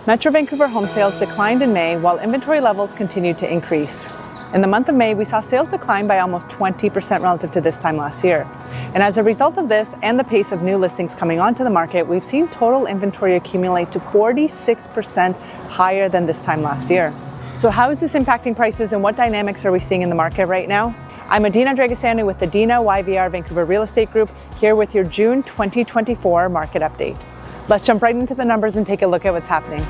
Metro Vancouver home sales declined in May while inventory levels continued to increase. In the month of May, we saw sales decline by almost 20% relative to this time last year. And as a result of this and the pace of new listings coming onto the market, we've seen total inventory accumulate to 46% higher than this time last year. So how is this impacting prices and what dynamics are we seeing in the market right now? I'm Adina with Adina YVR Vancouver Real Estate Group, here with your June 2024 market update. Let's jump right into the numbers and take a look at what's happening.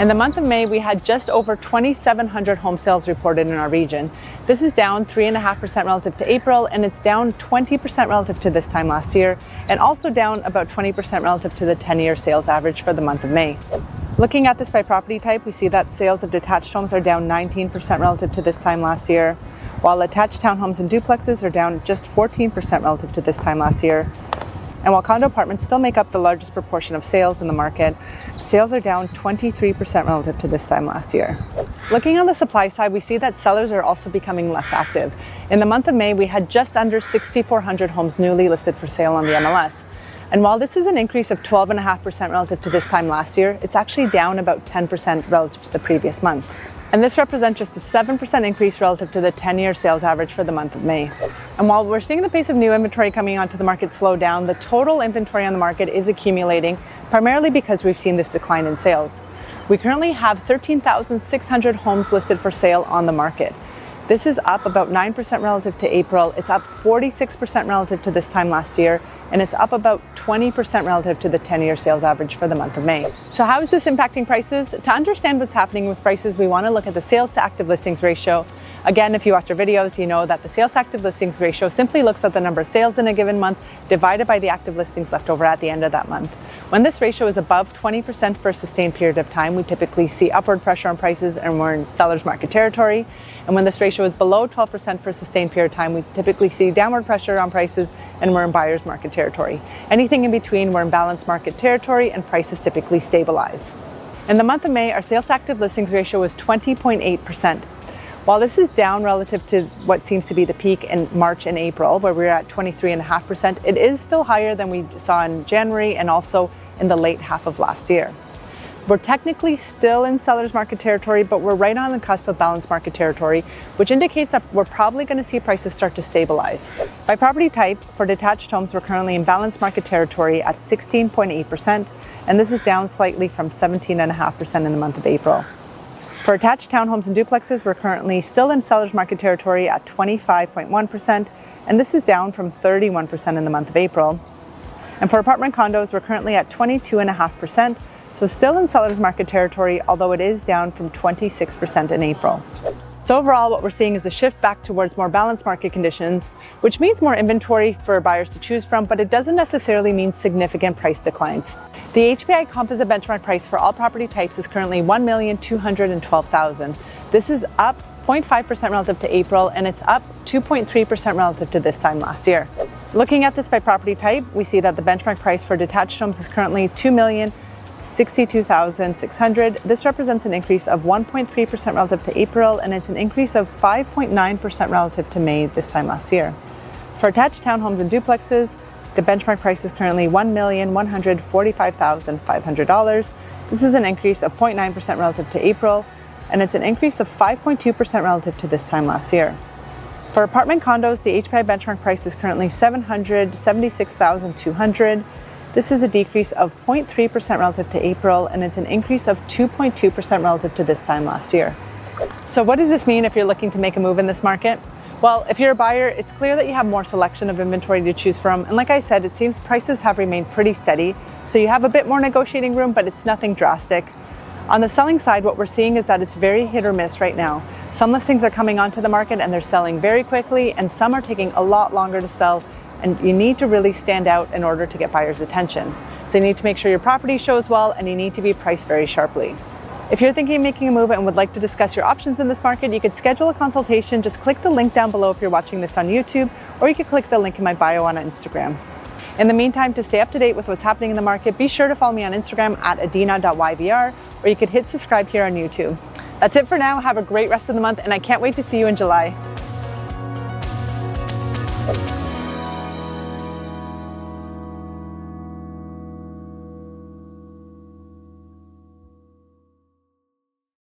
In the month of May, we had just over 2,700 home sales reported in our region. This is down 3.5% relative to April, and it's down 20% relative to this time last year, and also down about 20% relative to the 10-year sales average for the month of May. Looking at this by property type, we see that sales of detached homes are down 19% relative to this time last year, while attached townhomes and duplexes are down just 14% relative to this time last year. And while condo apartments still make up the largest proportion of sales in the market, sales are down 23% relative to this time last year. Looking on the supply side, we see that sellers are also becoming less active. In the month of May, we had just under 6,400 homes newly listed for sale on the MLS. And while this is an increase of 12.5% relative to this time last year, it's actually down about 10% relative to the previous month. And this represents just a 7% increase relative to the 10-year sales average for the month of May. And while we're seeing the pace of new inventory coming onto the market slow down, the total inventory on the market is accumulating, primarily because we've seen this decline in sales. We currently have 13,600 homes listed for sale on the market. This is up about 9% relative to April. It's up 46% relative to this time last year, and it's up about 20% relative to the 10-year sales average for the month of May. So how is this impacting prices? To understand what's happening with prices, we want to look at the sales to active listings ratio. Again, if you watch our videos, you know that the sales to active listings ratio simply looks at the number of sales in a given month divided by the active listings left over at the end of that month. When this ratio is above 20% for a sustained period of time, we typically see upward pressure on prices and we're in seller's market territory. And when this ratio is below 12% for a sustained period of time, we typically see downward pressure on prices and we're in buyer's market territory. Anything in between, we're in balanced market territory and prices typically stabilize. In the month of May, our sales to active listings ratio was 20.8%. While this is down relative to what seems to be the peak in March and April, where we're at 23.5%, it is still higher than we saw in January and also in the late half of last year. We're technically still in seller's market territory, but we're right on the cusp of balanced market territory, which indicates that we're probably going to see prices start to stabilize. By property type, for detached homes, we're currently in balanced market territory at 16.8%, and this is down slightly from 17.5% in the month of April. For attached townhomes and duplexes, we're currently still in seller's market territory at 25.1%, and this is down from 31% in the month of April. And for apartment condos, we're currently at 22.5%, so still in seller's market territory, although it is down from 26% in April. So overall, what we're seeing is a shift back towards more balanced market conditions, which means more inventory for buyers to choose from, but it doesn't necessarily mean significant price declines. The HPI composite benchmark price for all property types is currently $1,212,000. This is up 0.5% relative to April, and it's up 2.3% relative to this time last year. Looking at this by property type, we see that the benchmark price for detached homes is currently $2,062,600. This represents an increase of 1.3% relative to April, and it's an increase of 5.9% relative to May this time last year. For attached townhomes and duplexes, the benchmark price is currently $1,145,500. This is an increase of 0.9% relative to April, and it's an increase of 5.2% relative to this time last year. For apartment condos, the HPI benchmark price is currently $776,200. This is a decrease of 0.3% relative to April, and it's an increase of 2.2% relative to this time last year. So what does this mean if you're looking to make a move in this market? Well, if you're a buyer, it's clear that you have more selection of inventory to choose from. And like I said, it seems prices have remained pretty steady. So you have a bit more negotiating room, but it's nothing drastic. On the selling side, what we're seeing is that it's very hit or miss right now. Some listings are coming onto the market and they're selling very quickly, and some are taking a lot longer to sell. And you need to really stand out in order to get buyers' attention. So you need to make sure your property shows well, and you need to be priced very sharply. If you're thinking of making a move and would like to discuss your options in this market, you could schedule a consultation. Just click the link down below if you're watching this on YouTube, or you could click the link in my bio on Instagram. In the meantime, to stay up to date with what's happening in the market, be sure to follow me on Instagram at adina.yvr, or you could hit subscribe here on YouTube. That's it for now. Have a great rest of the month, and I can't wait to see you in July. Bye.